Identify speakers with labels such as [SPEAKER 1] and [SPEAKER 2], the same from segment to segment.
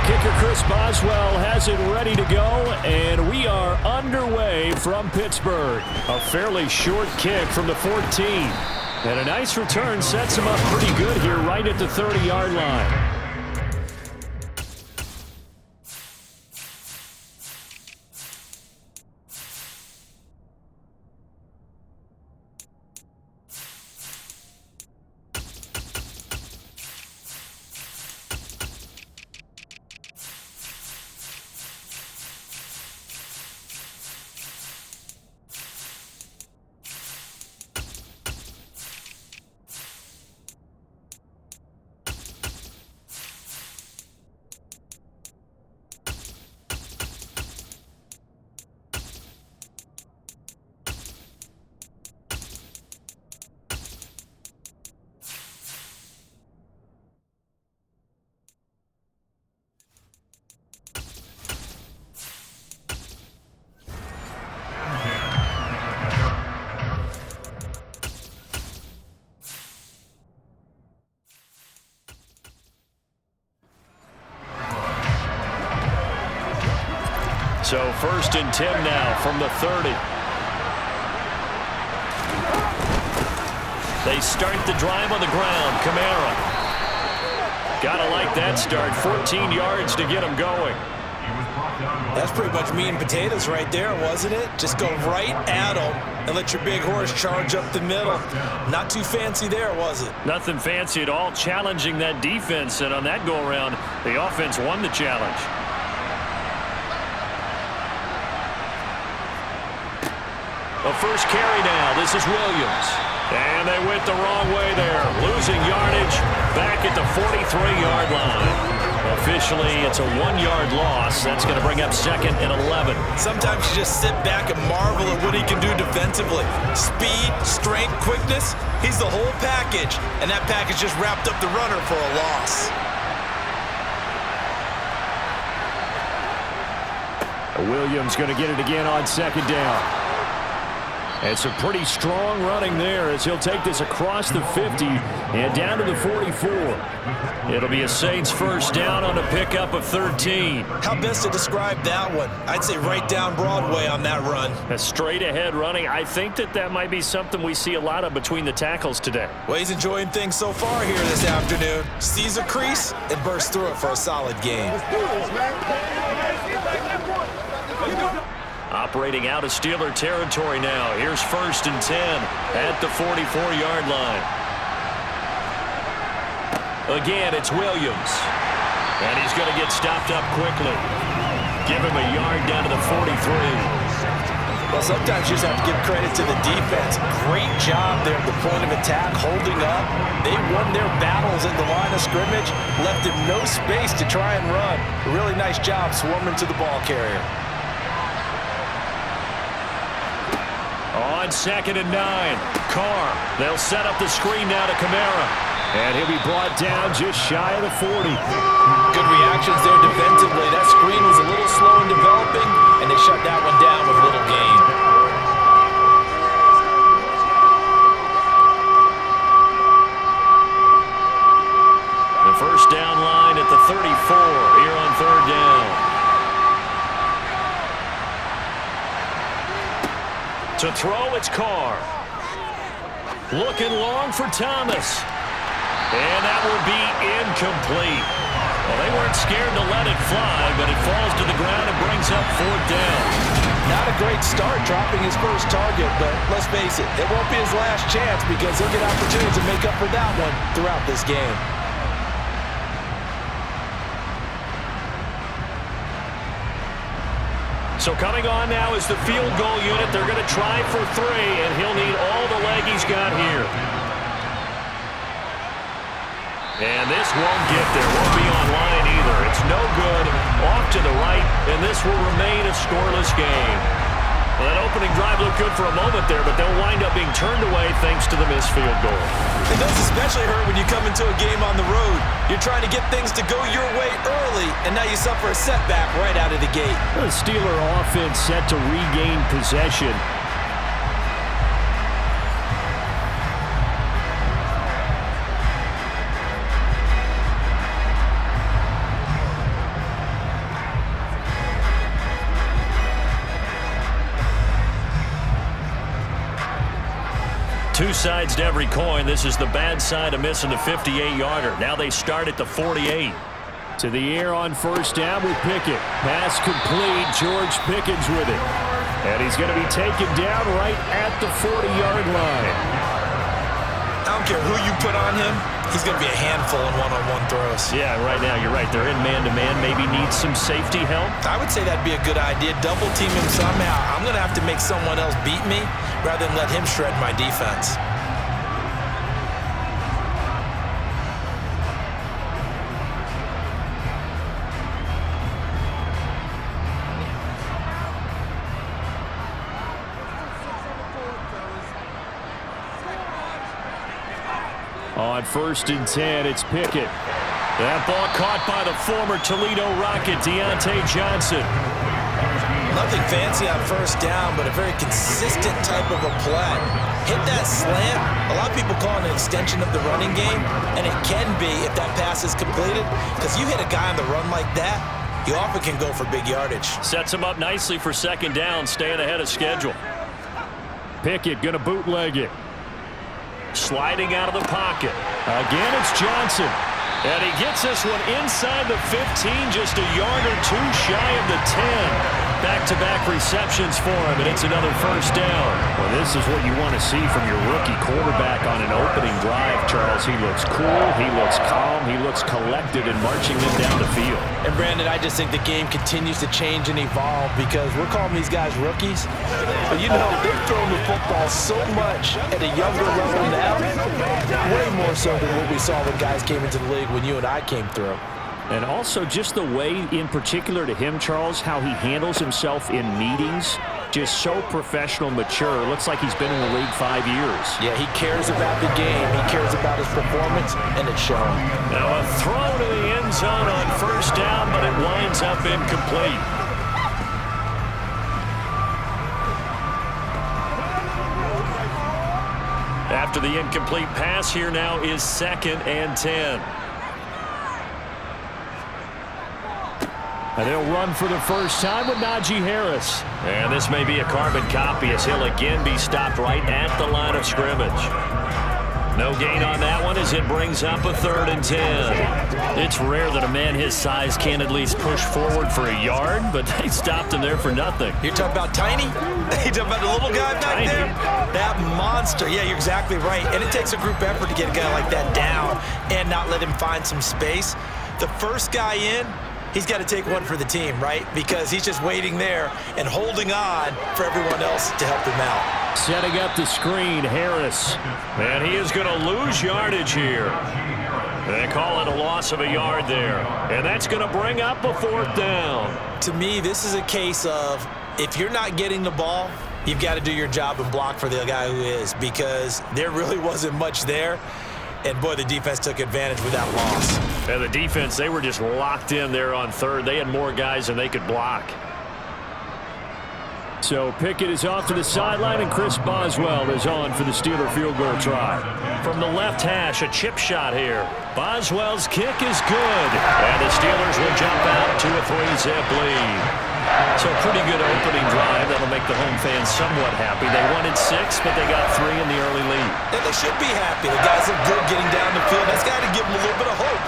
[SPEAKER 1] Kicker Chris Boswell has it ready to go, and we are underway from Pittsburgh. A fairly short kick from the 14. And a nice return sets him up pretty good here right at the 30-yard line. So 1st and 10 now from the 30. They start the drive on the ground. Kamara. Gotta like that start. 14 yards to get him going.
[SPEAKER 2] That's pretty much meat and potatoes right there, wasn't it? Just go right at them and let your big horse charge up the middle. Not too fancy there, was it?
[SPEAKER 1] Nothing fancy at all. Challenging that defense, and on that go-around, the offense won the challenge. The first carry now. This is Williams. And they went the wrong way there. Losing yardage back at the 43-yard line. Officially, it's a 1-yard loss. That's going to bring up 2nd and 11.
[SPEAKER 2] Sometimes you just sit back and marvel at what he can do defensively. Speed, strength, quickness. He's the whole package. And that package just wrapped up the runner for a loss.
[SPEAKER 1] Williams going to get it again on 2nd down. It's a pretty strong running there as he'll take this across the 50 and down to the 44. It'll be a Saints first down on a pickup of 13.
[SPEAKER 2] How best to describe that one? I'd say right down Broadway on that run.
[SPEAKER 1] A straight ahead running. I think that might be something we see a lot of between the tackles today.
[SPEAKER 2] Well, he's enjoying things so far here this afternoon. Sees a crease and bursts through it for a solid gain.
[SPEAKER 1] Operating out of Steeler territory now. Here's 1st and 10 at the 44-yard line. Again, it's Williams. And he's going to get stopped up quickly. Give him a yard down to the 43.
[SPEAKER 2] Well, sometimes you just have to give credit to the defense. Great job there at the point of attack, holding up. They won their battles at the line of scrimmage, left him no space to try and run. A really nice job swarming to the ball carrier.
[SPEAKER 1] On 2nd and 9, Carr. They'll set up the screen now to Kamara. And he'll be brought down just shy of the 40.
[SPEAKER 2] Good reactions there defensively. That screen was a little slow in developing, and they shut that one down with little gain.
[SPEAKER 1] The first down line at the 34 here on 3rd down. To throw, it's Carr. Looking long for Thomas. And that will be incomplete. Well, they weren't scared to let it fly, but it falls to the ground and brings up 4th down.
[SPEAKER 2] Not a great start dropping his first target, but let's face it, it won't be his last chance because he'll get opportunities to make up for that one throughout this game.
[SPEAKER 1] So coming on now is the field goal unit. They're going to try for 3, and he'll need all the leg he's got here. And this won't get there. Won't be online either. It's no good. Off to the right, and this will remain a scoreless game. Well, that opening drive looked good for a moment there, but they'll wind up being turned away thanks to the missed field goal.
[SPEAKER 2] And those especially hurt when you come into a game on the road. You're trying to get things to go your way early, and now you suffer a setback right out of the gate.
[SPEAKER 1] The Steeler offense set to regain possession. two sides to every coin. This is the bad side of missing the 58-yarder. Now they start at the 48. To the air on first down with Pickett. Pass complete. George Pickens with it. And he's going to be taken down right at the 40-yard line.
[SPEAKER 2] I don't care who you put on him. He's going to be a handful in one-on-one throws.
[SPEAKER 1] Yeah, right now you're right. They're in man-to-man. Maybe needs some safety help.
[SPEAKER 2] I would say that'd be a good idea. Double team him somehow. I'm going to have to make someone else beat me rather than let him shred my defense.
[SPEAKER 1] On first and 10, it's Pickett. That ball caught by the former Toledo Rocket, Deontay Johnson.
[SPEAKER 2] Nothing fancy on first down, but a very consistent type of a play. Hit that slant. A lot of people call it an extension of the running game, and it can be if that pass is completed, because you hit a guy on the run like that, you often can go for big yardage.
[SPEAKER 1] Sets him up nicely for second down, staying ahead of schedule. Pickett going to bootleg it. Sliding out of the pocket. Again, it's Johnson. And he gets this one inside the 15, just a yard or two shy of the 10. Back-to-back receptions for him, and it's another first down. Well, this is what you want to see from your rookie quarterback on an opening drive, Charles. He looks cool, he looks calm, he looks collected in marching them down the field.
[SPEAKER 2] And, Brandon, I just think the game continues to change and evolve because we're calling these guys rookies. But, you know, they're throwing the football so much at a younger level now, way more so than what we saw when guys came into the league when you and I came through.
[SPEAKER 1] And also just the way, in particular to him, Charles, how he handles himself in meetings, just so professional, mature. Looks like he's been in the league 5 years.
[SPEAKER 2] Yeah, he cares about the game. He cares about his performance, and it's showing.
[SPEAKER 1] Now a throw to the end zone on first down, but it winds up incomplete. After the incomplete pass, here now is 2nd and 10. And they'll run for the first time with Najee Harris. And this may be a carbon copy as he'll again be stopped right at the line of scrimmage. No gain on that one as it brings up a 3rd and 10. It's rare that a man his size can at least push forward for a yard, but they stopped him there for nothing.
[SPEAKER 2] You're talking about Tiny? You're talking about the little guy back there? That monster. Yeah, you're exactly right. And it takes a group effort to get a guy like that down and not let him find some space. The first guy in, he's got to take one for the team, right? Because he's just waiting there and holding on for everyone else to help him out.
[SPEAKER 1] Setting up the screen, Harris. And he is going to lose yardage here. They call it a loss of a yard there. And that's going to bring up a 4th down.
[SPEAKER 2] To me, this is a case of if you're not getting the ball, you've got to do your job and block for the guy who is, because there really wasn't much there. And, boy, the defense took advantage with that loss.
[SPEAKER 1] And the defense, they were just locked in there on 3rd. They had more guys than they could block. So Pickett is off to the sideline, and Chris Boswell is on for the Steeler field goal try. From the left hash, a chip shot here. Boswell's kick is good. And the Steelers will jump out to a 3-zip lead. So a pretty good opening drive. That'll make the home fans somewhat happy. They wanted 6, but they got 3 in the early lead.
[SPEAKER 2] And they should be happy. The guys look good getting down the field. That's got to give them a little bit of hope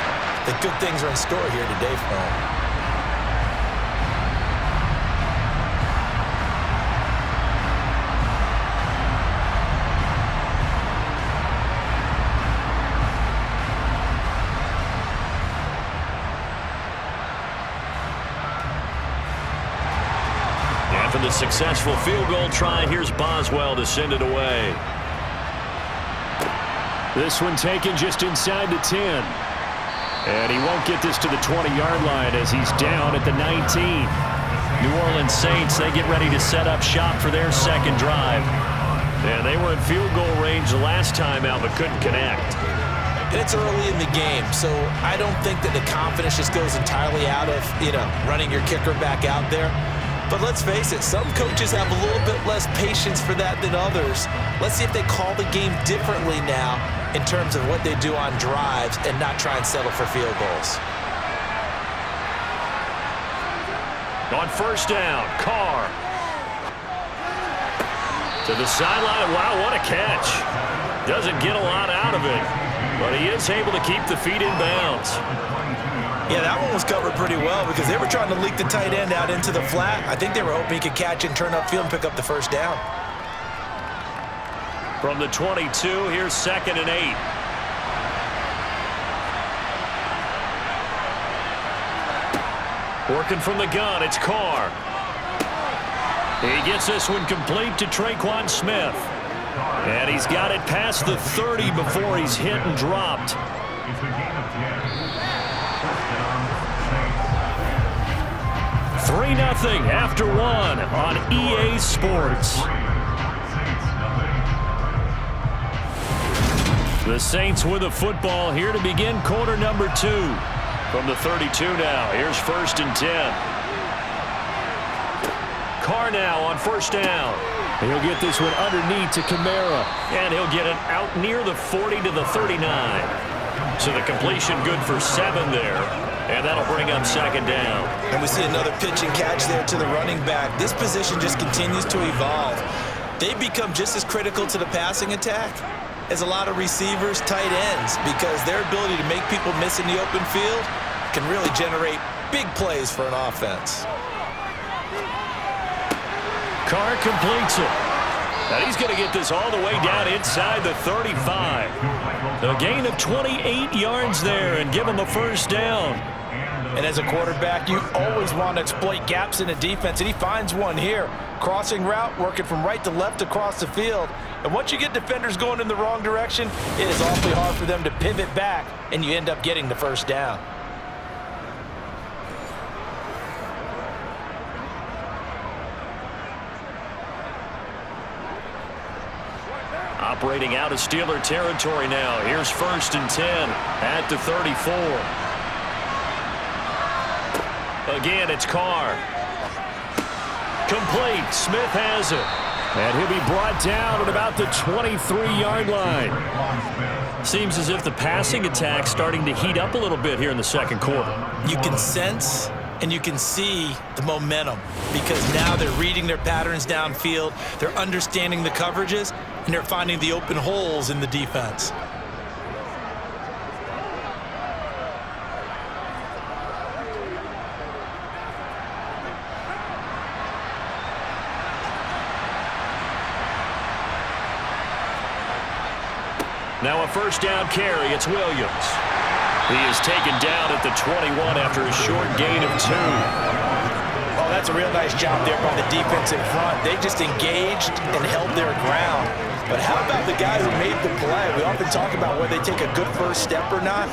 [SPEAKER 2] that good things are in store here today for them.
[SPEAKER 1] After the successful field goal try, here's Boswell to send it away. This one taken just inside the 10. And he won't get this to the 20-yard line as he's down at the 19. New Orleans Saints, they get ready to set up shop for their second drive. And they were in field goal range the last time out, but couldn't connect.
[SPEAKER 2] And it's early in the game, so I don't think that the confidence just goes entirely out of, running your kicker back out there. But let's face it, some coaches have a little bit less patience for that than others. Let's see if they call the game differently now in terms of what they do on drives and not try and settle for field goals.
[SPEAKER 1] On first down, Carr. To the sideline. Wow, what a catch. Doesn't get a lot out of it, but he is able to keep the feet in bounds.
[SPEAKER 2] Yeah, that one was covered pretty well because they were trying to leak the tight end out into the flat. I think they were hoping he could catch and turn upfield and pick up the first down.
[SPEAKER 1] From the 22, here's 2nd and 8. Working from the gun, it's Carr. He gets this one complete to Traquan Smith. And he's got it past the 30 before he's hit and dropped. Nothing after one on EA Sports. The Saints with the football here to begin quarter number 2. From the 32 now, here's 1st and 10. Carr now on 1st down. He'll get this one underneath to Kamara, and he'll get it out near the 40 to the 39. So the completion good for 7 there. And that'll bring up 2nd down.
[SPEAKER 2] And we see another pitch and catch there to the running back. This position just continues to evolve. They become just as critical to the passing attack as a lot of receivers, tight ends, because their ability to make people miss in the open field can really generate big plays for an offense.
[SPEAKER 1] Carr completes it. And he's going to get this all the way down inside the 35. A gain of 28 yards there and give him the 1st down.
[SPEAKER 2] And as a quarterback, you always want to exploit gaps in the defense, and he finds one here. Crossing route, working from right to left across the field. And once you get defenders going in the wrong direction, it is awfully hard for them to pivot back, and you end up getting the 1st down.
[SPEAKER 1] Operating out of Steeler territory now. Here's 1st and 10 at the 34. Again, it's Carr. Complete. Smith has it. And he'll be brought down at about the 23-yard line. Seems as if the passing attack's starting to heat up a little bit here in the 2nd quarter.
[SPEAKER 2] You can sense and you can see the momentum because now they're reading their patterns downfield, they're understanding the coverages, and they're finding the open holes in the defense.
[SPEAKER 1] Now a 1st down carry. It's Williams. He is taken down at the 21 after a short gain of 2.
[SPEAKER 2] Oh, that's a real nice job there by the defense in front. They just engaged and held their ground. But how about the guy who made the play? We often talk about whether they take a good first step or not.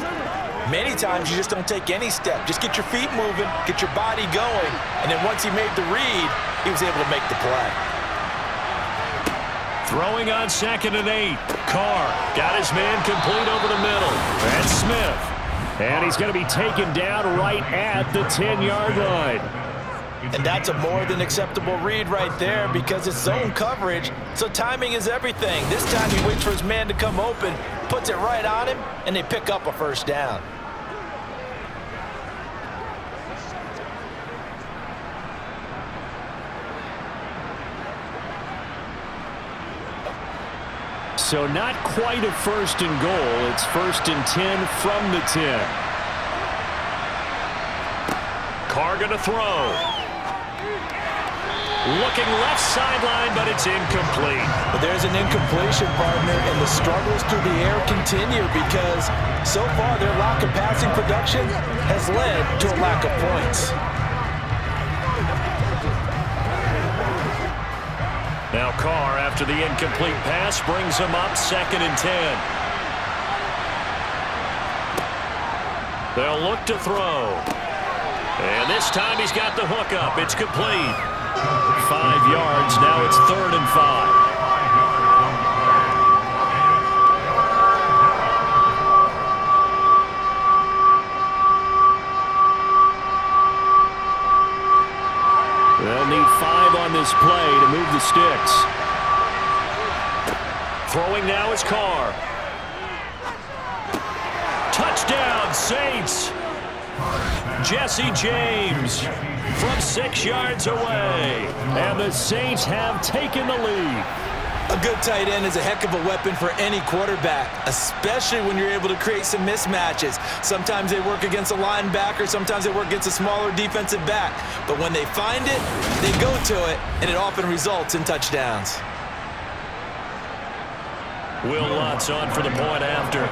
[SPEAKER 2] Many times you just don't take any step. Just get your feet moving, get your body going, and then once he made the read, he was able to make the play.
[SPEAKER 1] Throwing on 2nd and 8. Carr got his man complete over the middle. That's Smith. And he's going to be taken down right at the 10-yard line.
[SPEAKER 2] And that's a more than acceptable read right there because it's zone coverage, so timing is everything. This time he waits for his man to come open, puts it right on him, and they pick up a 1st down.
[SPEAKER 1] So not quite a 1st and goal. It's 1st and 10 from the 10. Carr going to throw. Looking left sideline, but it's incomplete.
[SPEAKER 2] But there's an incompletion, partner, and the struggles through the air continue because so far their lack of passing production has led to a lack of points.
[SPEAKER 1] Now Carr, after the incomplete pass, brings him up 2nd and 10. They'll look to throw. And this time he's got the hook up. It's complete. 5 yards. Now it's 3rd and 5. They'll need 5 on this play to move the sticks. Throwing now is Carr. Touchdown, Saints. Jesse James from 6 yards away. And the Saints have taken the lead.
[SPEAKER 2] A good tight end is a heck of a weapon for any quarterback, especially when you're able to create some mismatches. Sometimes they work against a linebacker, sometimes they work against a smaller defensive back. But when they find it, they go to it, and it often results in touchdowns.
[SPEAKER 1] Will Lutz on for the point after.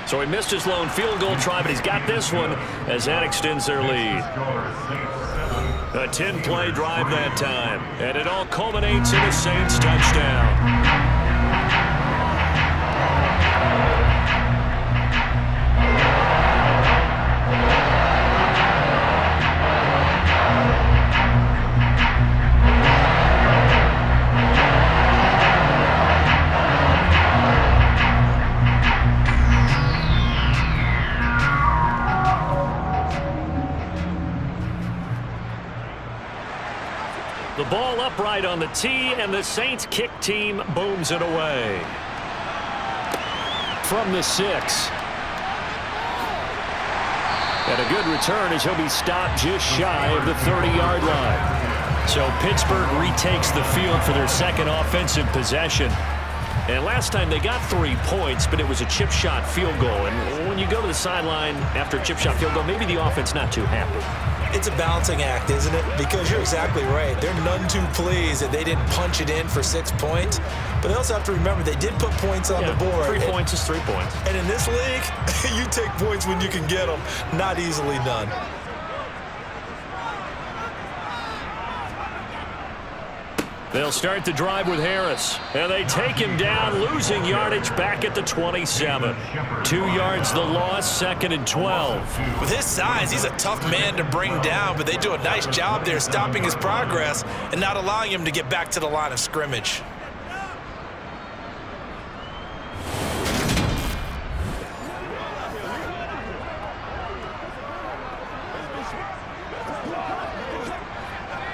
[SPEAKER 1] So he missed his lone field goal try, but he's got this one as that extends their lead. A 10-play drive that time, and it all culminates in a Saints touchdown. The ball upright on the tee, and the Saints kick team booms it away. From the 6. And a good return as he'll be stopped just shy of the 30-yard line. So Pittsburgh retakes the field for their second offensive possession. And last time they got 3 points, but it was a chip shot field goal. And when you go to the sideline after a chip shot field goal, maybe the offense not too happy.
[SPEAKER 2] It's a balancing act, isn't it? Because you're exactly right. They're none too pleased that they didn't punch it in for 6 points. But they also have to remember they did put points on the board.
[SPEAKER 1] 3 points is 3 points.
[SPEAKER 2] And in this league, you take points when you can get them. Not easily done.
[SPEAKER 1] They'll start the drive with Harris, and they take him down, losing yardage back at the 27. 2 yards the loss, 2nd and 12.
[SPEAKER 2] With his size, he's a tough man to bring down, but they do a nice job there stopping his progress and not allowing him to get back to the line of scrimmage.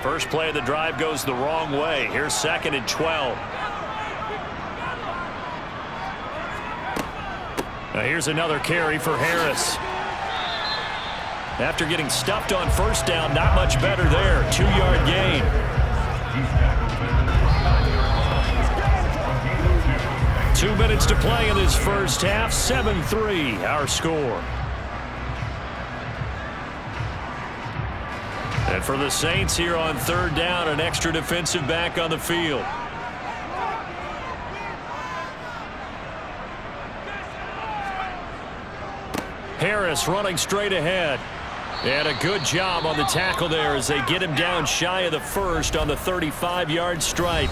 [SPEAKER 1] First play of the drive goes the wrong way. Here's 2nd and 12. Now here's another carry for Harris. After getting stuffed on first down, not much better there. 2-yard gain. Two minutes to play in this first half. 7-3, our score. And for the Saints here on 3rd down, an extra defensive back on the field. Harris running straight ahead. And a good job on the tackle there as they get him down shy of the first on the 35-yard stripe.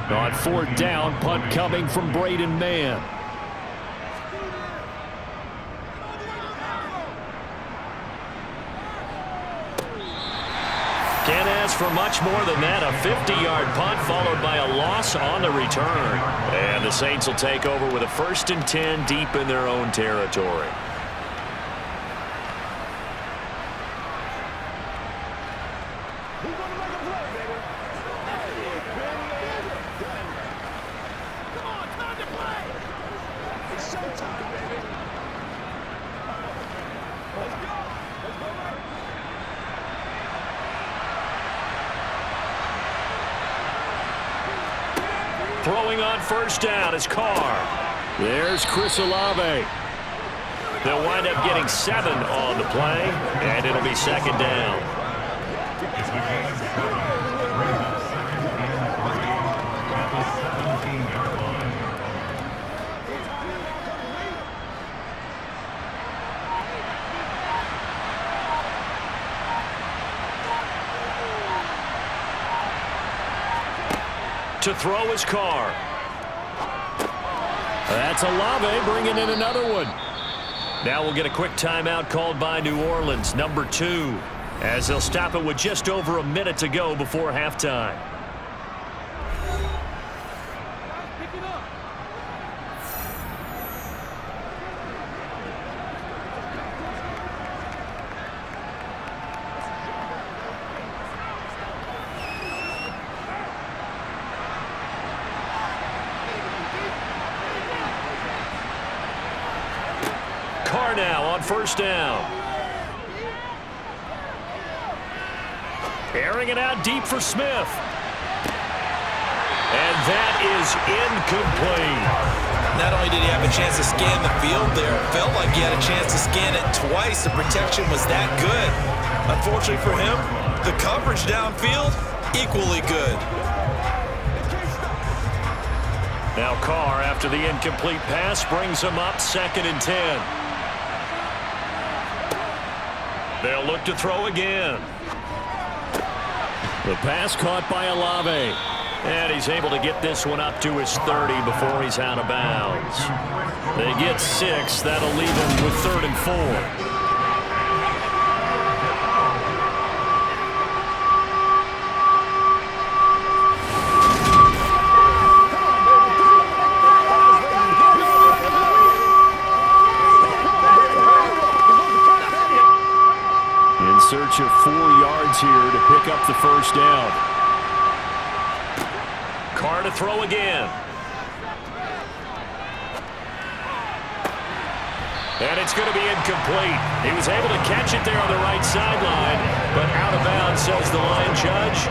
[SPEAKER 1] On 4th down, punt coming from Braden Mann. Can't ask for much more than that. A 50-yard punt followed by a loss on the return. And the Saints will take over with a 1st and 10 deep in their own territory. Throwing on 1st down is Carr. There's Chris Olave. They'll wind up getting 7 on the play, and it'll be 2nd down. To throw is Carr. That's Olave bringing in another one. Now we'll get a quick timeout called by New Orleans, number 2, as they'll stop it with just over a minute to go before halftime. on first down. Airing it out deep for Smith. And that is incomplete.
[SPEAKER 2] Not only did he have a chance to scan the field there, it felt like he had a chance to scan it twice. The protection was that good. Unfortunately for him, the coverage downfield, equally good.
[SPEAKER 1] Now Carr, after the incomplete pass, brings him up 2nd and 10. They'll look to throw again. The pass caught by Olave. And he's able to get this one up to his 30 before he's out of bounds. They get 6. That'll leave him with 3rd and 4. In search of 4 yards here to pick up the first down. Carr to throw again. And it's going to be incomplete. He was able to catch it there on the right sideline, but out of bounds, says the line judge.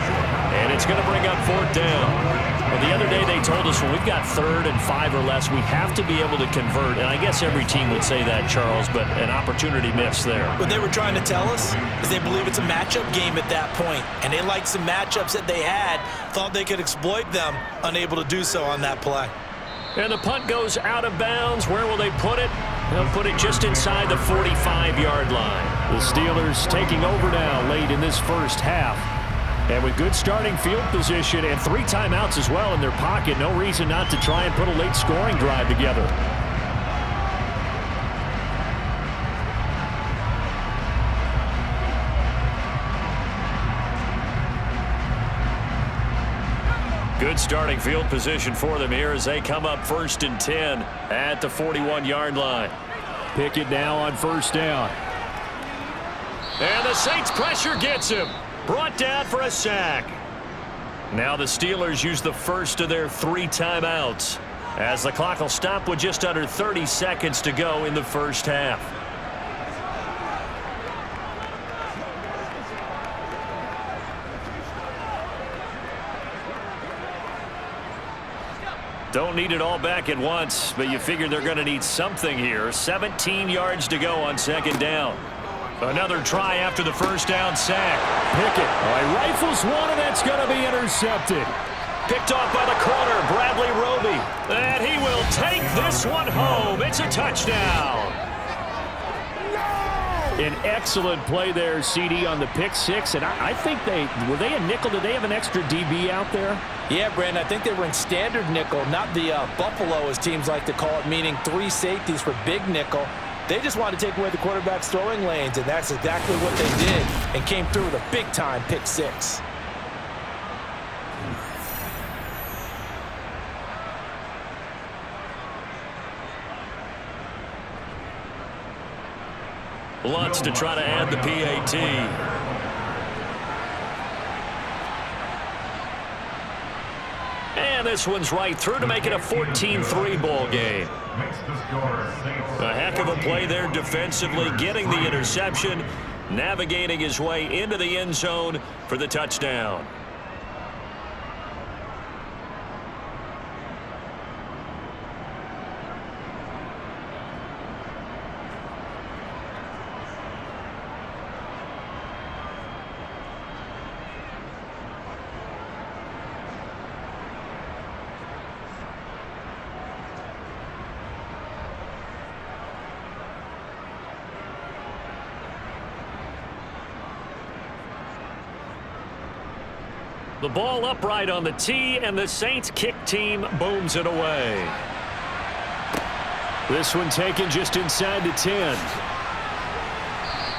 [SPEAKER 1] And it's going to bring up 4th down. Well, the other day they told us when we've got 3rd and 5 or less, we have to be able to convert. And I guess every team would say that, Charles, but an opportunity missed there.
[SPEAKER 2] What they were trying to tell us is they believe it's a matchup game at that point. And they liked some matchups that they had, thought they could exploit them, unable to do so on that play.
[SPEAKER 1] And the punt goes out of bounds. Where will they put it? They'll put it just inside the 45-yard line. The Steelers taking over now late in this first half. And with good starting field position and 3 timeouts as well in their pocket, no reason not to try and put a late scoring drive together. Good starting field position for them here as they come up 1st and 10 at the 41-yard line. Pickett now on first down. And the Saints pressure gets him. Brought down for a sack. Now the Steelers use the first of their 3 timeouts as the clock will stop with just under 30 seconds to go in the first half. Don't need it all back at once, but you figure they're going to need something here. 17 yards to go on 2nd down. Another try after the first down sack. Pickett rifles one, and that's going to be intercepted. Picked off by the corner, Bradley Roby. And he will take this one home. It's a touchdown. An excellent play there, CD, on the pick 6. And I think were they a nickel? Did they have an extra DB out there?
[SPEAKER 3] Yeah, Brandon, I think they were in standard nickel, not the Buffalo, as teams like to call it, meaning 3 safeties for big nickel. They just wanted to take away the quarterback's throwing lanes, and that's exactly what they did, and came through with a big-time pick 6.
[SPEAKER 1] Lutz to try to add the PAT. And this one's right through to make it a 14-3 ball game. A heck of a play there defensively, getting the interception, navigating his way into the end zone for the touchdown. The ball upright on the tee, and the Saints kick team booms it away. This one taken just inside the 10.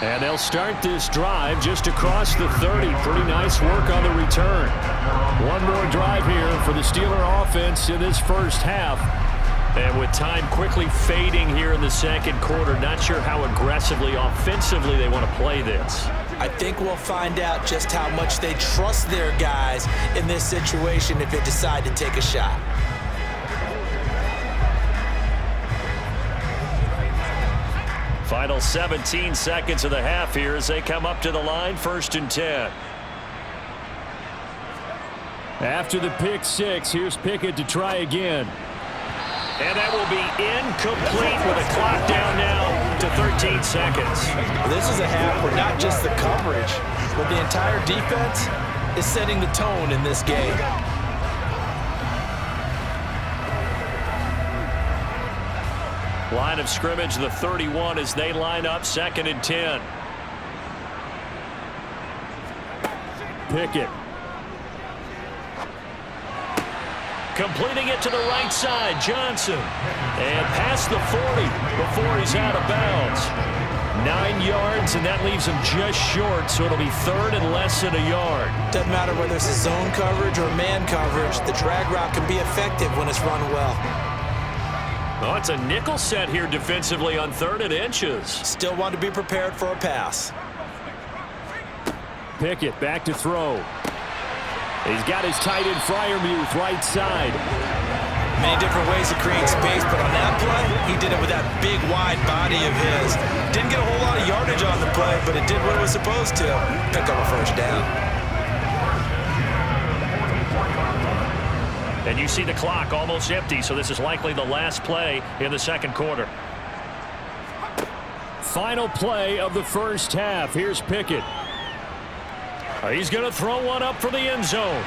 [SPEAKER 1] And they'll start this drive just across the 30. Pretty nice work on the return. One more drive here for the Steeler offense in this first half. And with time quickly fading here in the second quarter, not sure how aggressively, offensively they want to play this.
[SPEAKER 2] I think we'll find out just how much they trust their guys in this situation if they decide to take a shot.
[SPEAKER 1] Final 17 seconds of the half here as they come up to the line, 1st and 10. After the pick six, here's Pickett to try again. And that will be incomplete with a clock down now to 13 seconds.
[SPEAKER 3] This is a half where not just the coverage, but the entire defense is setting the tone in this game.
[SPEAKER 1] Line of scrimmage, the 31 as they line up, 2nd and 10. Pickett. Completing it to the right side, Johnson. And past the 40 before he's out of bounds. 9 yards, and that leaves him just short, so it'll be 3rd and less than a yard.
[SPEAKER 3] Doesn't matter whether it's a zone coverage or man coverage, the drag route can be effective when it's run well.
[SPEAKER 1] Oh, it's a nickel set here defensively on 3rd and inches.
[SPEAKER 3] Still want to be prepared for a pass.
[SPEAKER 1] Pickett back to throw. He's got his tight end Freiermuth right side.
[SPEAKER 3] Many different ways to create space, but on that play, he did it with that big, wide body of his. Didn't get a whole lot of yardage on the play, but it did what it was supposed to. Pick up a 1st down.
[SPEAKER 1] And you see the clock almost empty, so this is likely the last play in the 2nd quarter. Final play of the 1st half. Here's Pickett. He's going to throw one up for the end zone.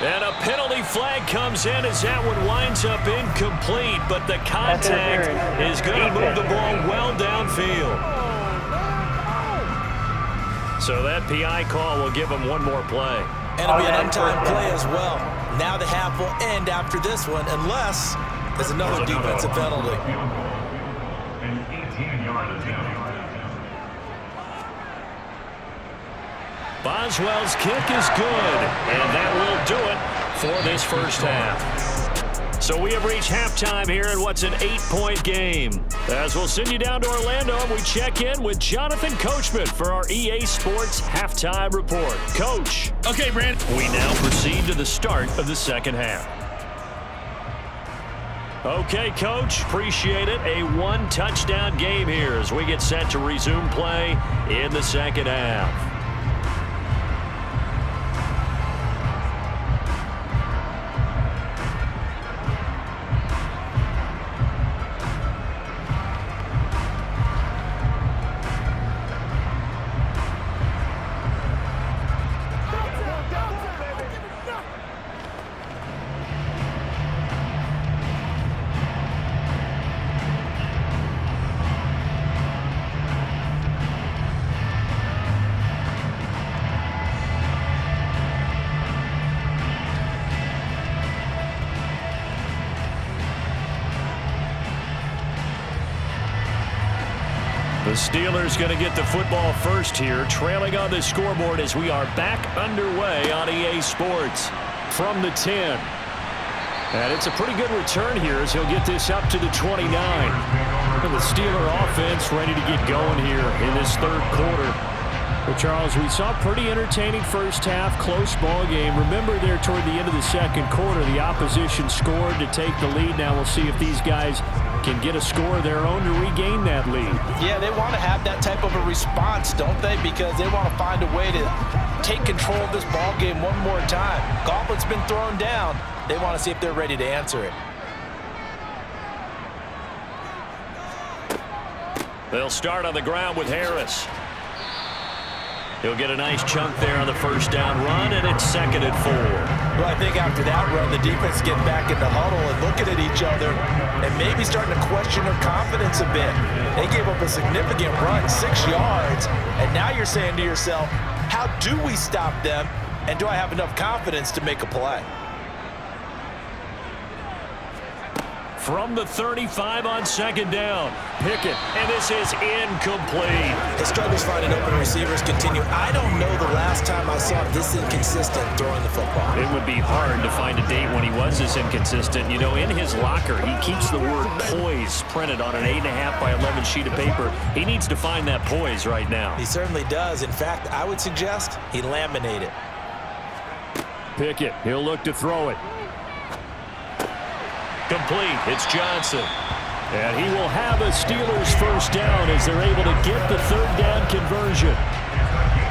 [SPEAKER 1] And a penalty flag comes in as that one winds up incomplete, but the contact is going to move the ball well downfield. So that PI call will give him one more play.
[SPEAKER 3] And it'll be an untimed play as well. Now the half will end after this one, unless there's another defensive penalty.
[SPEAKER 1] Boswell's kick is good, and that will do it for this 1st half. So we have reached halftime here in what's an 8-point game. As we'll send you down to Orlando, and we check in with Jonathan Coachman for our EA Sports Halftime Report. Coach.
[SPEAKER 4] Okay, Brandon.
[SPEAKER 1] We now proceed to the start of the 2nd half. Okay, Coach, appreciate it. A 1-touchdown game here as we get set to resume play in the 2nd half. The Steelers going to get the football first here, trailing on the scoreboard as we are back underway on EA Sports from the 10. And it's a pretty good return here as he'll get this up to the 29. And the Steeler offense ready to get going here in this 3rd quarter. But Charles, we saw a pretty entertaining 1st half, close ball game. Remember there toward the end of the 2nd quarter, the opposition scored to take the lead. Now we'll see if these guys can get a score of their own to regain that lead.
[SPEAKER 3] Yeah, they want to have that type of a response, don't they? Because they want to find a way to take control of this ball game one more time. Gauntlet's been thrown down. They want to see if they're ready to answer it.
[SPEAKER 1] They'll start on the ground with Harris. He'll get a nice chunk there on the 1st down run, and it's 2nd and 4.
[SPEAKER 3] Well, I think after that run, the defense get back in the huddle and looking at each other and maybe starting to question their confidence a bit. They gave up a significant run, 6 yards, and now you're saying to yourself, how do we stop them, and do I have enough confidence to make a play?
[SPEAKER 1] From the 35 on 2nd down, Pickett, and this is incomplete.
[SPEAKER 3] The struggles finding open receivers continue. I don't know the last time I saw this inconsistent throwing the football.
[SPEAKER 1] It would be hard to find a date when he was this inconsistent. You know, in his locker, he keeps the word poise printed on an 8.5 by 11 sheet of paper. He needs to find that poise right now.
[SPEAKER 3] He certainly does. In fact, I would suggest he laminate it.
[SPEAKER 1] Pickett, he'll look to throw it. Complete. It's Johnson. And he will have a Steelers first down as they're able to get the third down conversion.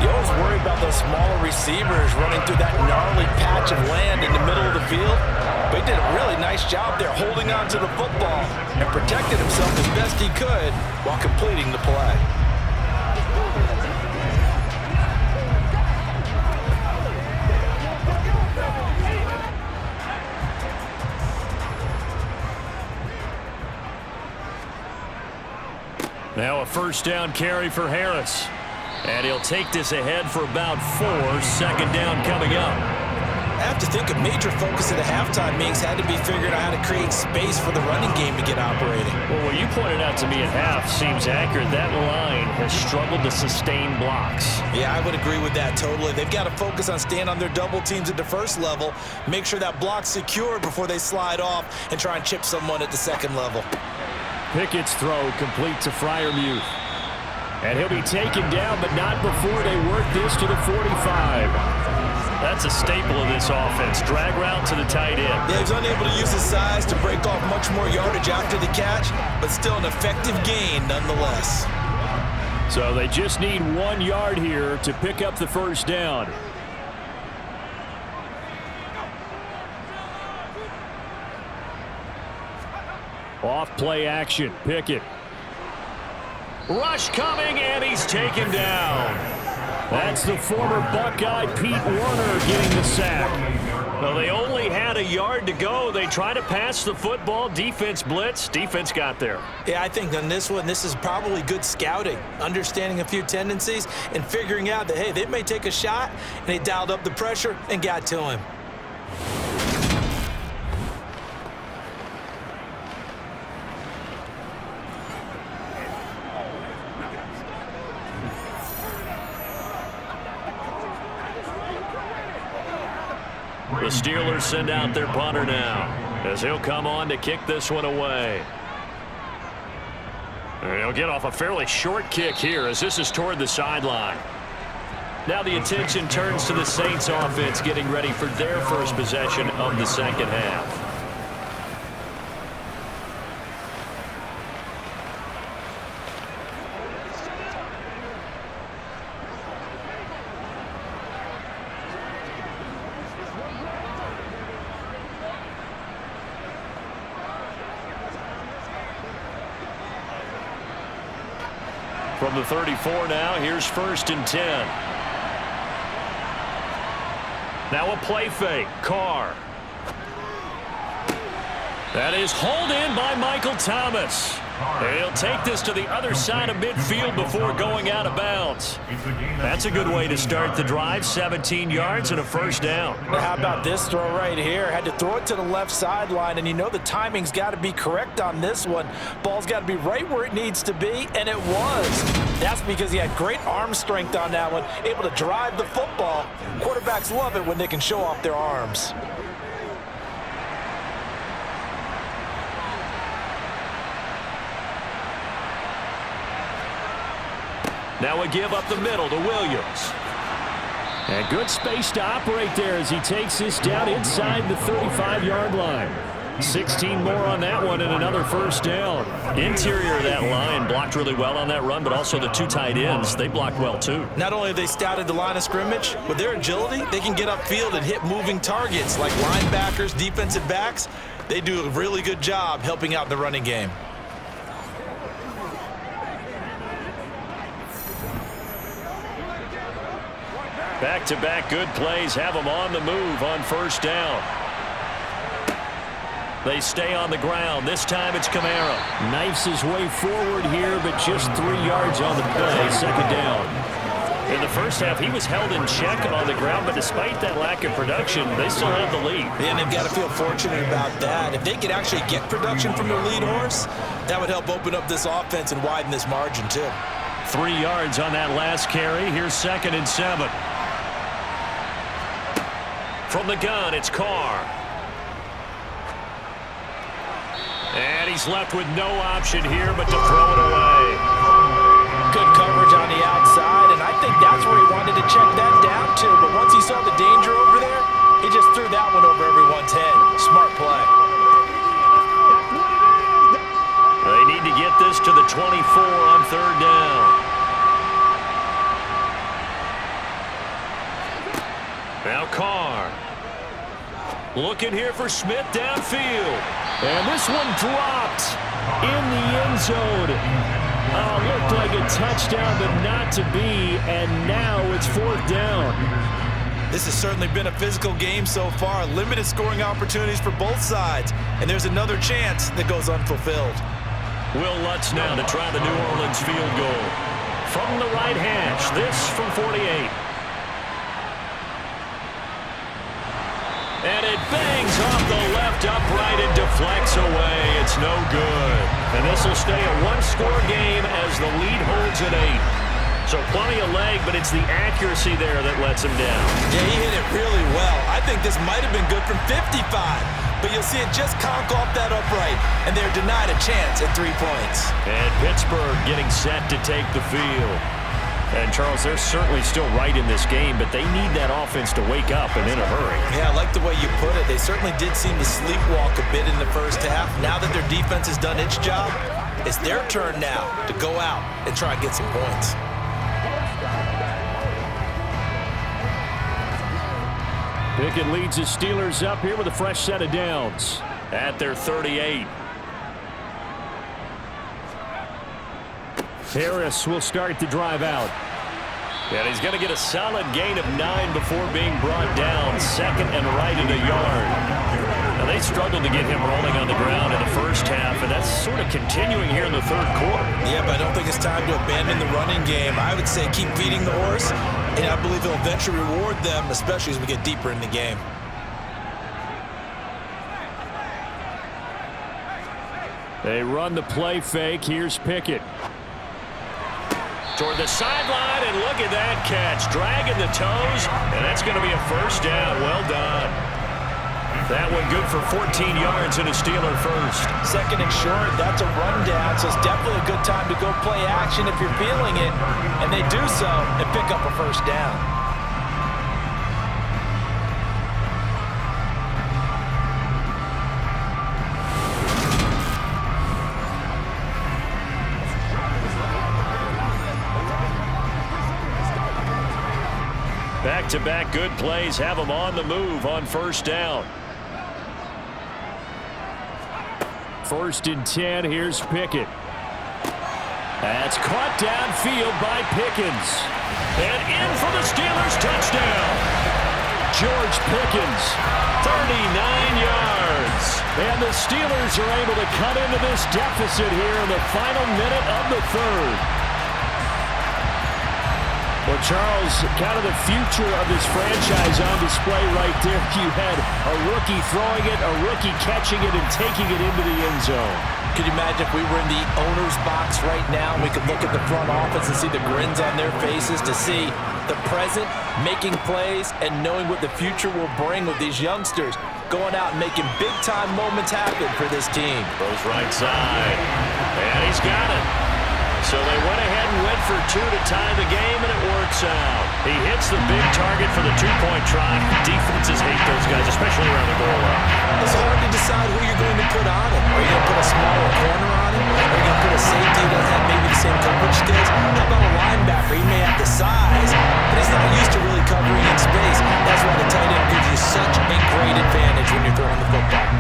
[SPEAKER 3] You always worry about those smaller receivers running through that gnarly patch of land in the middle of the field. But he did a really nice job there holding on to the football and protected himself as best he could while completing the play.
[SPEAKER 1] Now a first down carry for Harris. And he'll take this ahead for about 4. Second down coming up.
[SPEAKER 3] I have to think a major focus at the halftime meetings had to be figuring out how to create space for the running game to get operating.
[SPEAKER 1] Well, what you pointed out to me at half seems accurate. That line has struggled to sustain blocks.
[SPEAKER 3] Yeah, I would agree with that totally. They've got to focus on staying on their double teams at the first level, make sure that block's secure before they slide off and try and chip someone at the second level.
[SPEAKER 1] Pickett's throw complete to Freiermuth. And he'll be taken down, but not before they work this to the 45. That's a staple of this offense. Drag route to the tight end.
[SPEAKER 3] Yeah, he's unable to use his size to break off much more yardage after the catch, but still an effective gain nonetheless.
[SPEAKER 1] So they just need 1 yard here to pick up the first down. Off play action. Pickett. Rush coming, and he's taken down. That's the former Buckeye Pete Warner getting the sack. Well, they only had a yard to go. They try to pass the football. Defense blitz. Defense got there.
[SPEAKER 3] Yeah, I think on this one, this is probably good scouting, understanding a few tendencies and figuring out that, hey, they may take a shot, and they dialed up the pressure and got to him.
[SPEAKER 1] The Steelers send out their punter now as he'll come on to kick this one away. And he'll get off a fairly short kick here as this is toward the sideline. Now the attention turns to the Saints offense getting ready for their first possession of the second half. From the 34 now, here's 1st and 10. Now a play fake. Carr. That is hauled in by Michael Thomas. And he'll take this to the other side of midfield before going out of bounds. That's a good way to start the drive. 17 yards and a first down.
[SPEAKER 3] Now how about this throw right here? Had to throw it to the left sideline, and you know the timing's got to be correct on this one. Ball's got to be right where it needs to be, and it was. That's because he had great arm strength on that one, able to drive the football. Quarterbacks love it when they can show off their arms.
[SPEAKER 1] Now a give up the middle to Williams. And good space to operate there as he takes this down inside the 35-yard line. 16 more on that one and another first down. Interior of that line blocked really well on that run, but also the 2 tight ends, they blocked well too.
[SPEAKER 3] Not only have they scouted the line of scrimmage, with their agility, they can get upfield and hit moving targets like linebackers, defensive backs. They do a really good job helping out the running game.
[SPEAKER 1] Back-to-back good plays have them on the move on first down. They stay on the ground. This time it's Kamara. Knifes his way forward here, but just 3 yards on the play. Second down. In the first half, he was held in check on the ground, but despite that lack of production, they still have the lead.
[SPEAKER 3] And they've got to feel fortunate about that. If they could actually get production from their lead horse, that would help open up this offense and widen this margin too.
[SPEAKER 1] 3 yards on that last carry. Here's 2nd and 7. From the gun, it's Carr. And he's left with no option here but to throw it away.
[SPEAKER 3] Good coverage on the outside, and I think that's where he wanted to check that down to. But once he saw the danger over there, he just threw that one over everyone's head. Smart play.
[SPEAKER 1] They get this to the 24 on third down. Now Carr. Looking here for Smith downfield. And this one dropped in the end zone. Looked like a touchdown, but not to be. And now it's fourth down.
[SPEAKER 2] This has certainly been a physical game so far. Limited scoring opportunities for both sides. And there's another chance that goes unfulfilled.
[SPEAKER 1] Will Lutz now to try the New Orleans field goal. From the right hash, this from 48. And it bangs off the left upright and deflects away. It's no good. And this will stay a one-score game as the lead holds at 8. So plenty of leg, but it's the accuracy there that lets him down.
[SPEAKER 2] Yeah, he hit it really well. I think this might have been good from 55. But you'll see it just conk off that upright, and they're denied a chance at 3 points.
[SPEAKER 1] And Pittsburgh getting set to take the field. And, Charles, they're certainly still right in this game, but they need that offense to wake up and in a hurry.
[SPEAKER 2] Yeah, I like the way you put it. They certainly did seem to sleepwalk a bit in the first half. Now that their defense has done its job, it's their turn now to go out and try and get some points.
[SPEAKER 1] Pickett leads the Steelers up here with a fresh set of downs at their 38. Harris will start the drive out. And he's going to get a solid gain of 9 before being brought down. Second and right at a yard. Now, they struggled to get him rolling on the ground in the first half, and that's sort of continuing here in the third quarter.
[SPEAKER 2] Yeah, but I don't think it's time to abandon the running game. I would say keep feeding the horse, and I believe he'll eventually reward them, especially as we get deeper in the game.
[SPEAKER 1] They run the play fake. Here's Pickett. Toward the sideline, and look at that catch. Dragging the toes, and that's going to be a first down. Well done. That one good for 14 yards and a Steeler first.
[SPEAKER 2] Second and short, that's a rundown, so it's definitely a good time to go play action if you're feeling it. And they do so and pick up a first down.
[SPEAKER 1] Back-to-back good plays have them on the move on first down. First and 10, here's Pickett. That's caught downfield by Pickens. And in for the Steelers touchdown. George Pickens, 39 yards. And the Steelers are able to cut into this deficit here in the final minute of the third. Well, Charles, kind of the future of this franchise on display right there. You had a rookie throwing it, a rookie catching it, and taking it into the end zone.
[SPEAKER 3] Could you imagine if we were in the owner's box right now and we could look at the front office and see the grins on their faces, to see the present making plays and knowing what the future will bring with these youngsters going out and making big-time moments happen for this team.
[SPEAKER 1] Goes right side, and he's got it. So they went ahead and went for 2 to tie the game, and it works out. He hits the big target for the two-point try. Defenses hate those guys, especially around the goal line.
[SPEAKER 2] It's hard to decide who you're going to put on him. Are you going to put a smaller corner on him? Are you going to put a safety who doesn't have maybe the same coverage skills? How about a linebacker? He may have the size, but he's not used to really covering in space. That's why the tight end gives you such a great advantage when you're throwing the football.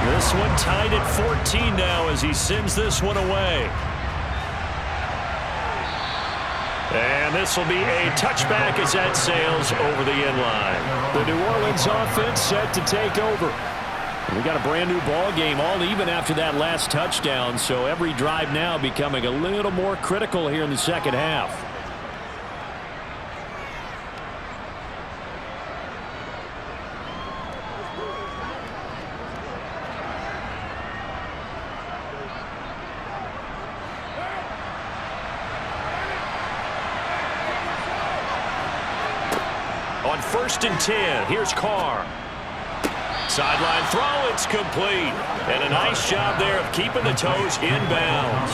[SPEAKER 1] This one tied at 14 now as he sends this one away. And this will be a touchback as that sails over the end line. The New Orleans offense set to take over. We got a brand new ball game, all even after that last touchdown, so every drive now becoming a little more critical here in the second half. 1st and 10. Here's Carr. Sideline throw, it's complete. And a nice job there of keeping the toes in bounds.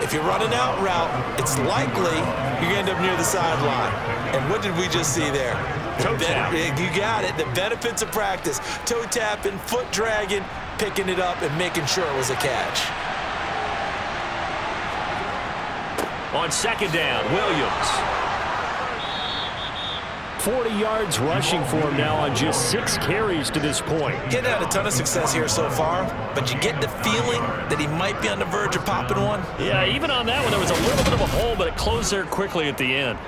[SPEAKER 3] If you're running out route, it's likely you're going to end up near the sideline. And what did we just see there?
[SPEAKER 1] Toe tap.
[SPEAKER 3] You got it. The benefits of practice. Toe tapping, foot dragging, picking it up, and making sure it was a catch.
[SPEAKER 1] On 2nd down, Williams. 40 yards rushing for him now on just 6 carries to this point.
[SPEAKER 3] Getting had a ton of success here so far, but you get the feeling that he might be on the verge of popping one.
[SPEAKER 1] Yeah, even on that one, there was a little bit of a hole, but it closed there quickly at the end.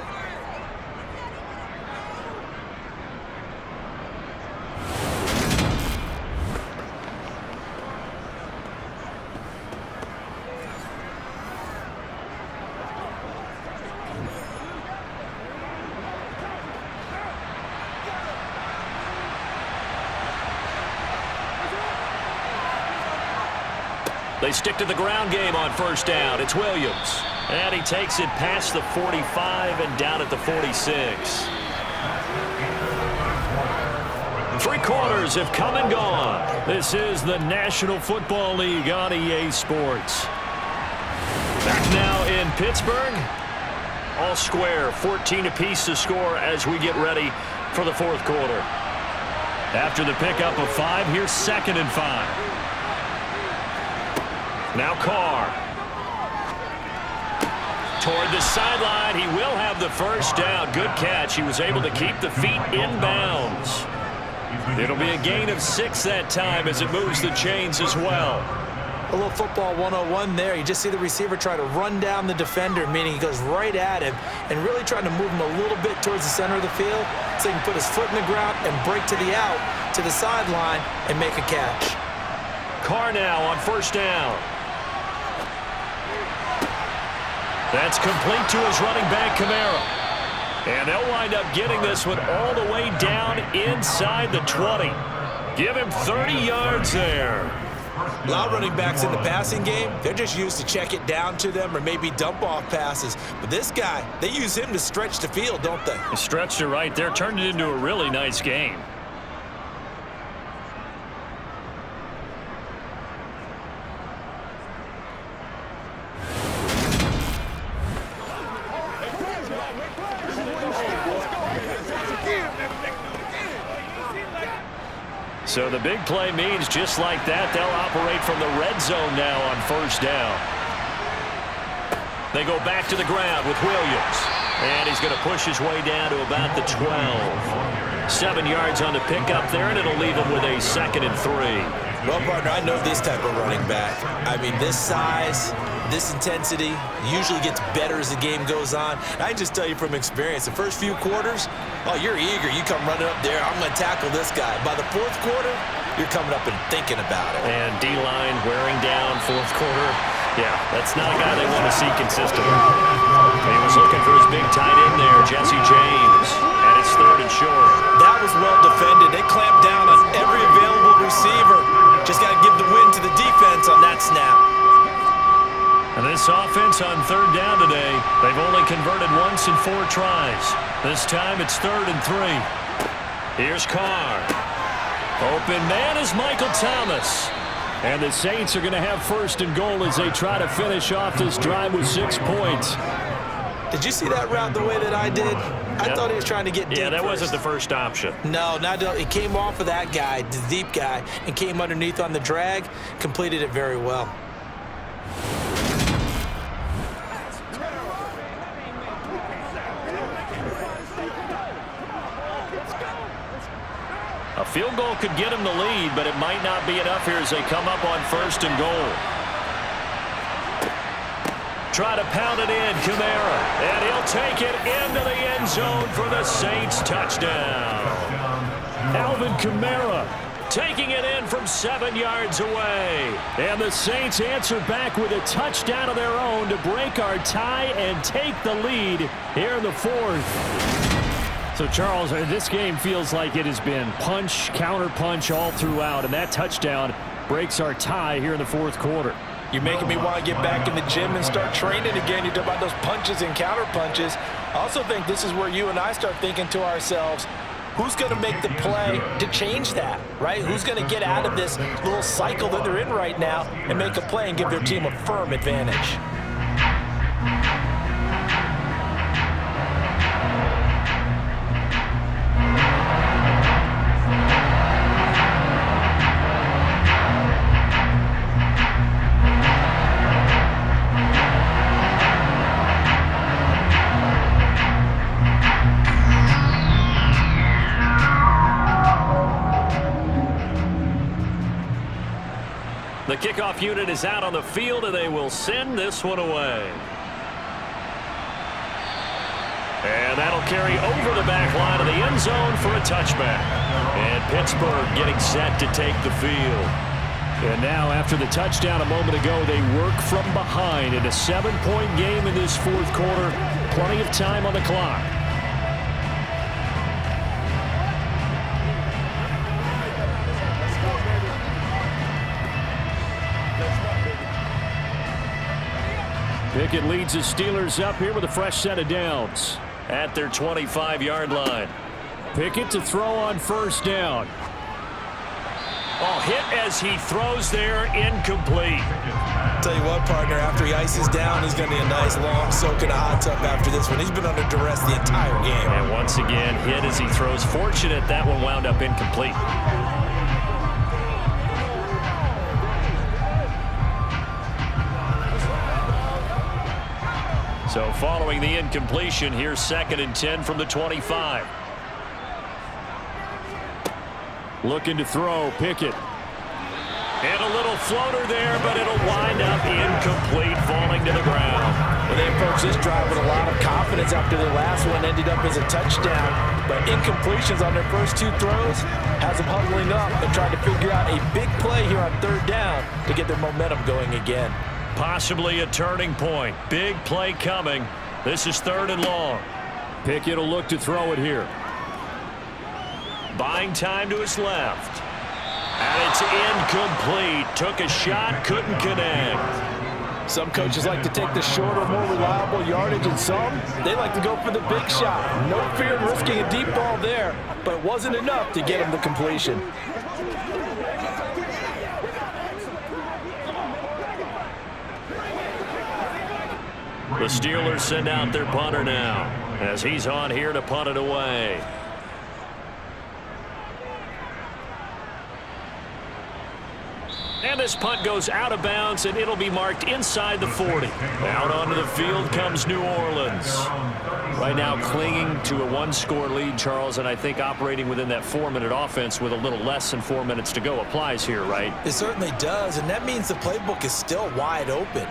[SPEAKER 1] They stick to the ground game on 1st down. It's Williams. And he takes it past the 45 and down at the 46. 3 quarters have come and gone. This is the National Football League on EA Sports. Back now in Pittsburgh. All square, 14 apiece to score as we get ready for the 4th quarter. After the pickup of 5, here's 2nd and 5. Now Carr. Toward the sideline, he will have the 1st down. Good catch. He was able to keep the feet in bounds. It'll be a gain of 6 that time as it moves the chains as well.
[SPEAKER 3] A little football 101 there. You just see the receiver try to run down the defender, meaning he goes right at him and really trying to move him a little bit towards the center of the field so he can put his foot in the ground and break to the out, to the sideline, and make a catch.
[SPEAKER 1] Carr now on 1st down. That's complete to his running back, Kamara. And they'll wind up getting this one all the way down inside the 20. Give him 30 yards there.
[SPEAKER 3] A lot of running backs in the passing game, they're just used to check it down to them or maybe dump off passes. But this guy, they use him to stretch the field, don't they?
[SPEAKER 1] He stretched it right there, turned it into a really nice game. So the big play means just like that, they'll operate from the red zone now on 1st down. They go back to the ground with Williams. And he's going to push his way down to about the 12. 7 yards on the pickup there, and it'll leave him with a 2nd and 3.
[SPEAKER 3] Well, partner, I know this type of running back. I mean, this size, this intensity usually gets better as the game goes on. I can just tell you from experience, the first few quarters, oh, you're eager. You come running up there, I'm going to tackle this guy. By the 4th quarter, you're coming up and thinking about it.
[SPEAKER 1] And D-line wearing down 4th quarter. Yeah, that's not a guy they want to see consistently. He was looking for his big tight end there, Jesse James. And it's 3rd and short.
[SPEAKER 3] That was well defended. They clamped down on every available receiver. Just got to give the win to the defense on that snap.
[SPEAKER 1] And this offense on 3rd down today, they've only converted once in 4 tries. This time it's 3rd and 3. Here's Carr. Open man is Michael Thomas. And the Saints are going to have 1st and goal as they try to finish off this drive with 6 points.
[SPEAKER 3] Did you see that route the way that I did? I thought he was trying to get deep.
[SPEAKER 1] Yeah, that
[SPEAKER 3] first.
[SPEAKER 1] wasn't the first option.
[SPEAKER 3] No, he came off of that guy, the deep guy, and came underneath on the drag, completed it very well.
[SPEAKER 1] A field goal could get him the lead, but it might not be enough here as they come up on 1st and goal. Try to pound it in, Kamara. And he'll take it into the end zone for the Saints touchdown. Alvin Kamara taking it in from 7 yards away. And the Saints answer back with a touchdown of their own to break our tie and take the lead here in the 4th. So, Charles, this game feels like it has been punch, counter punch all throughout, and that touchdown breaks our tie here in the 4th quarter.
[SPEAKER 3] You're making me want to get back in the gym and start training again. You talk about those punches and counter punches. I also think this is where you and I start thinking to ourselves, who's going to make the play to change that, right? Who's going to get out of this little cycle that they're in right now and make a play and give their team a firm advantage?
[SPEAKER 1] The kickoff unit is out on the field, and they will send this one away. And that'll carry over the back line of the end zone for a touchback. And Pittsburgh getting set to take the field. And now, after the touchdown a moment ago, they work from behind in a 7-point game in this fourth quarter. Plenty of time on the clock. Pickett leads the Steelers up here with a fresh set of downs at their 25-yard line. Pickett to throw on first down. Oh, hit as he throws there, incomplete.
[SPEAKER 3] Tell you what, partner, after he ices down, he's going to be a nice long soak in a hot tub after this one. He's been under duress the entire game.
[SPEAKER 1] And once again, hit as he throws. Fortunate that one wound up incomplete. So following the incompletion, here's 2nd and 10 from the 25. Looking to throw, Pickett. And a little floater there, but it'll wind up incomplete, falling to the ground.
[SPEAKER 3] Well, they approached this drive with a lot of confidence after their last one ended up as a touchdown. But incompletions on their first 2 throws has them huddling up and trying to figure out a big play here on 3rd down to get their momentum going again.
[SPEAKER 1] Possibly a turning point. Big play coming. This is 3rd and long. Pickett will look to throw it here. Buying time to his left. And it's incomplete. Took a shot, couldn't connect.
[SPEAKER 3] Some coaches like to take the shorter, more reliable yardage, and some, they like to go for the big shot. No fear in risking a deep ball there, but it wasn't enough to get him the completion.
[SPEAKER 1] The Steelers send out their punter now as he's on here to punt it away. And this punt goes out of bounds, and it'll be marked inside the 40. Out onto the field comes New Orleans. Right now clinging to a 1-score lead, Charles, and I think operating within that 4-minute offense with a little less than 4 minutes to go applies here, right?
[SPEAKER 3] It certainly does, and that means the playbook is still wide open.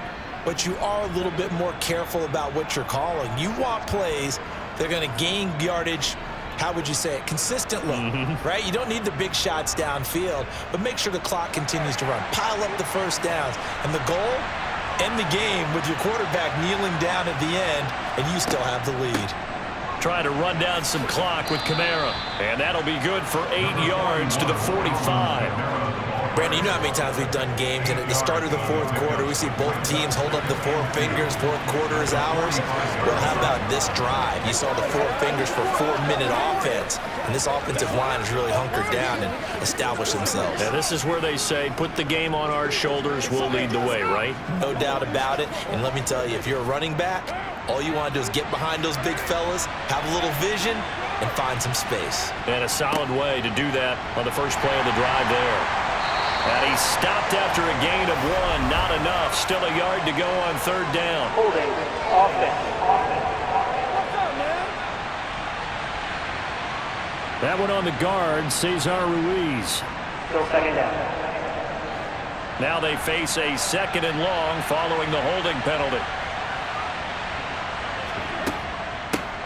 [SPEAKER 3] But you are a little bit more careful about what you're calling. You want plays that are going to gain yardage, how would you say it, consistently, right? You don't need the big shots downfield, but make sure the clock continues to run. Pile up the first downs. And the goal, end the game with your quarterback kneeling down at the end, and you still have the lead.
[SPEAKER 1] Trying to run down some clock with Kamara. And that'll be good for 8 yards to the 45.
[SPEAKER 3] Brandon, you know how many times we've done games, and at the start of the 4th quarter, we see both teams hold up the 4 fingers, 4th quarter is ours. Well, how about this drive? You saw the 4 fingers for 4-minute offense, and this offensive line has really hunkered down and established themselves.
[SPEAKER 1] Yeah, this is where they say, put the game on our shoulders, we'll lead the way, right?
[SPEAKER 3] No doubt about it, and let me tell you, if you're a running back, all you want to do is get behind those big fellas, have a little vision, and find some space.
[SPEAKER 1] And a solid way to do that on the first play of the drive there. And he's stopped after a gain of 1. Not enough. Still a yard to go on 3rd down.
[SPEAKER 4] Holding. Offense.
[SPEAKER 1] That one on the guard, Cesar Ruiz.
[SPEAKER 4] Still 2nd down.
[SPEAKER 1] Now they face a 2nd and long following the holding penalty.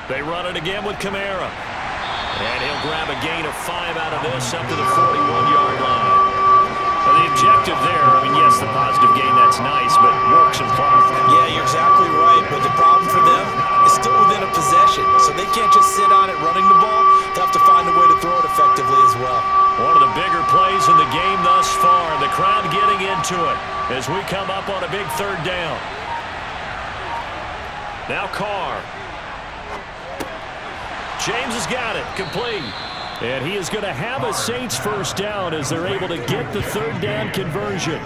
[SPEAKER 1] They run it again with Kamara. And he'll grab a gain of 5 out of this up to the 41-yard line. Now the objective there, I mean, yes, the positive gain, that's nice, but work some clock.
[SPEAKER 3] Yeah, you're exactly right, but the problem for them is still within a possession, so they can't just sit on it running the ball. They'll have to find a way to throw it effectively as well.
[SPEAKER 1] One of the bigger plays plays in the game thus far. The crowd getting into it as we come up on a big third down. Now Carr. James has got it. Complete. And he is going to have a Saints first down as they're able to get the third down conversion.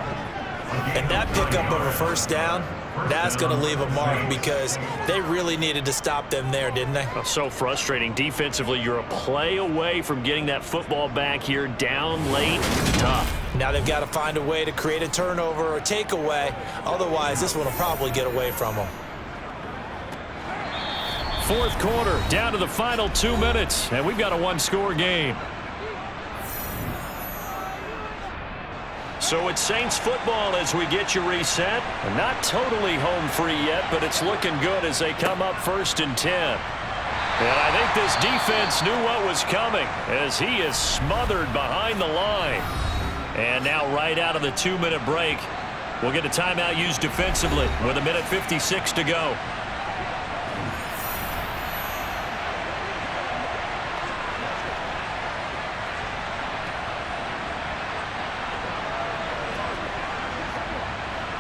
[SPEAKER 3] And that pickup of a first down, that's going to leave a mark because they really needed to stop them there, didn't they?
[SPEAKER 1] So frustrating. Defensively, you're a play away from getting that football back here down late. Tough.
[SPEAKER 3] Now they've got to find a way to create a turnover or takeaway. Otherwise, this one will probably get away from them.
[SPEAKER 1] Fourth quarter, down to the final 2 minutes, and we've got a one-score game. So it's Saints football as we get you reset. Not totally home free yet, but it's looking good as they come up 1st and 10. And I think this defense knew what was coming as he is smothered behind the line. And now right out of the 2-minute break, we'll get a timeout used defensively with 1:56 to go.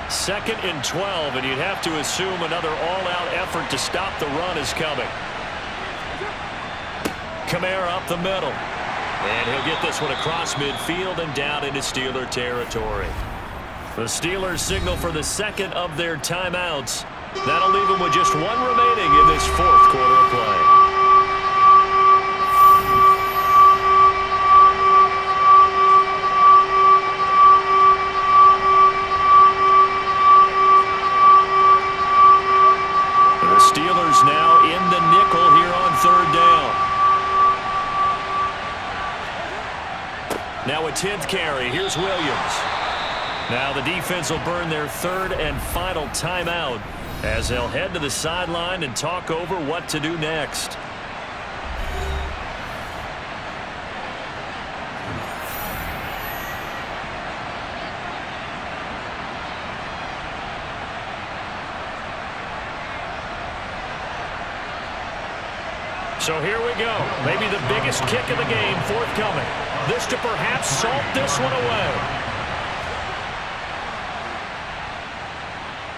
[SPEAKER 1] Second and 12, and you'd have to assume another all-out effort to stop the run is coming. Kamara up the middle. And he'll get this one across midfield and down into Steeler territory. The Steelers signal for the second of their timeouts. That'll leave them with just one remaining in this fourth quarter of play. Steelers now in the nickel here on third down. Now a 10th carry. Here's Williams. Now the defense will burn their third and final timeout as they'll head to the sideline and talk over what to do next. So here we go. Maybe the biggest kick of the game forthcoming. This to perhaps salt this one away.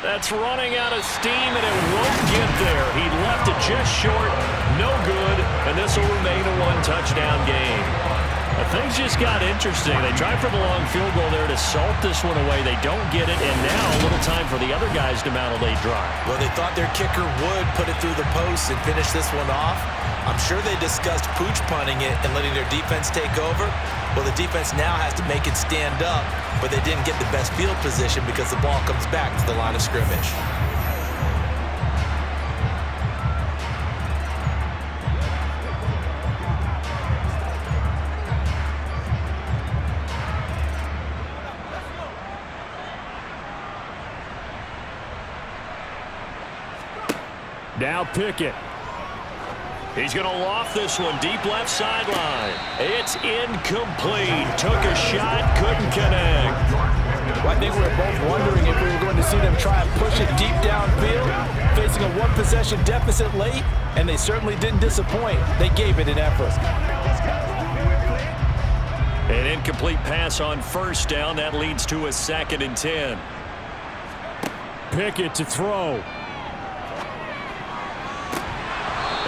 [SPEAKER 1] That's running out of steam, and it won't get there. He left it just short. No good, and this will remain a one-touchdown game. Things just got interesting. They tried for the long field goal there to salt this one away. They don't get it, and now a little time for the other guys to mount a late drive.
[SPEAKER 3] Well, they thought their kicker would put it through the post and finish this one off. I'm sure they discussed pooch punting it and letting their defense take over. Well, the defense now has to make it stand up, but they didn't get the best field position because the ball comes back to the line of scrimmage.
[SPEAKER 1] Now Pickett. He's going to loft this one deep left sideline. It's incomplete. Took a shot, couldn't connect.
[SPEAKER 3] Well, I think we were both wondering if we were going to see them try and push it deep downfield, facing a one-possession deficit late, and they certainly didn't disappoint. They gave it an effort.
[SPEAKER 1] An incomplete pass on first down. That leads to a 2nd and 10. Pickett to throw.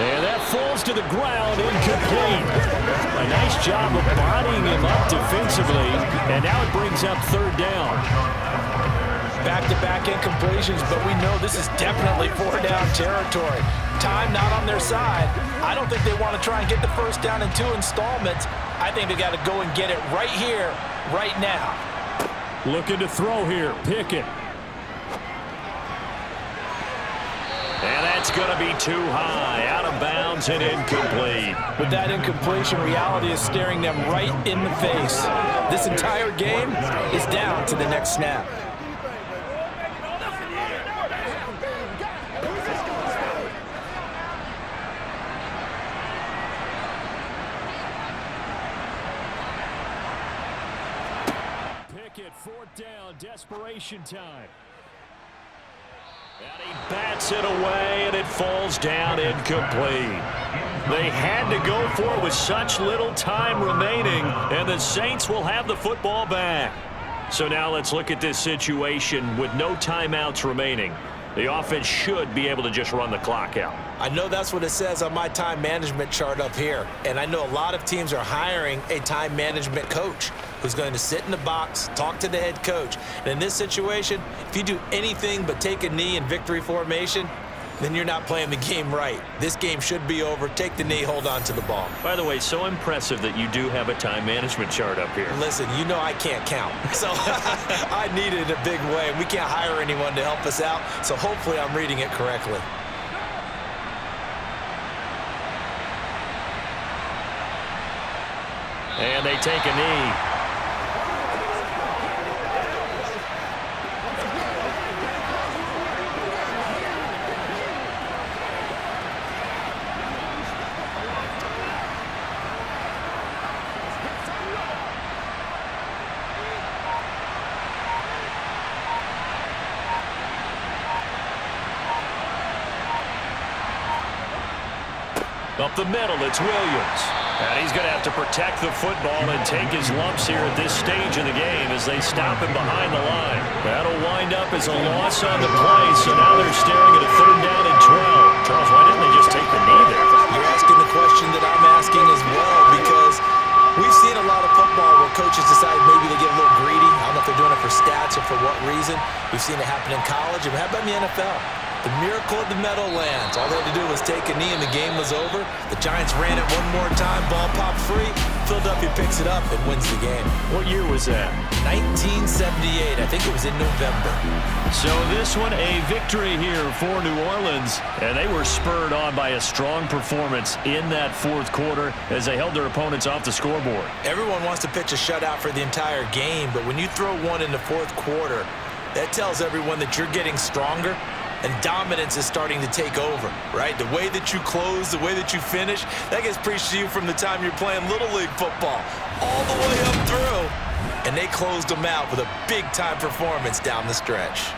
[SPEAKER 1] And that falls to the ground, incomplete. A nice job of bodying him up defensively, and now it brings up third down.
[SPEAKER 3] Back-to-back incompletions, but we know this is definitely four-down territory. Time not on their side. I don't think they want to try and get the first down in 2 installments. I think they got to go and get it right here, right now.
[SPEAKER 1] Looking to throw here, Pickett. And that's going to be too high, out of bounds and incomplete.
[SPEAKER 3] With that incompletion, reality is staring them right in the face. This entire game is down to the next snap.
[SPEAKER 1] Pickett, 4th down, desperation time. And he bats it away, and it falls down incomplete. They had to go for it with such little time remaining, and the Saints will have the football back. So now let's look at this situation with no timeouts remaining. The offense should be able to just run the clock out.
[SPEAKER 3] I know that's what it says on my time management chart up here. And I know a lot of teams are hiring a time management coach who's going to sit in the box, talk to the head coach. And in this situation, if you do anything but take a knee in victory formation, then you're not playing the game right. This game should be over. Take the knee, hold on to the ball.
[SPEAKER 1] By the way, so impressive that you do have a time management chart up here.
[SPEAKER 3] Listen, you know I can't count. So I need it in a big way. We can't hire anyone to help us out, so hopefully I'm reading it correctly.
[SPEAKER 1] And they take a knee. Up the middle, it's Williams. And he's going to have to protect the football and take his lumps here at this stage of the game as they stop him behind the line. That'll wind up as a loss on the play, so now they're staring at a 3rd down and 12. Charles, why didn't they just take the knee there?
[SPEAKER 3] You're asking the question that I'm asking as well, because we've seen a lot of football where coaches decide maybe they get a little greedy. I don't know if they're doing it for stats or for what reason. We've seen it happen in college, and how about in the NFL? The miracle of the Meadowlands. All they had to do was take a knee and the game was over. The Giants ran it one more time. Ball popped free. Philadelphia picks it up and wins the game.
[SPEAKER 1] What year was that?
[SPEAKER 3] 1978. I think it was in November.
[SPEAKER 1] So this one a victory here for New Orleans. And they were spurred on by a strong performance in that 4th quarter as they held their opponents off the scoreboard.
[SPEAKER 3] Everyone wants to pitch a shutout for the entire game, but when you throw one in the 4th quarter, that tells everyone that you're getting stronger. And dominance is starting to take over, right? The way that you close, the way that you finish, that gets preached to you from the time you're playing Little League football all the way up through. And they closed them out with a big-time performance down the stretch.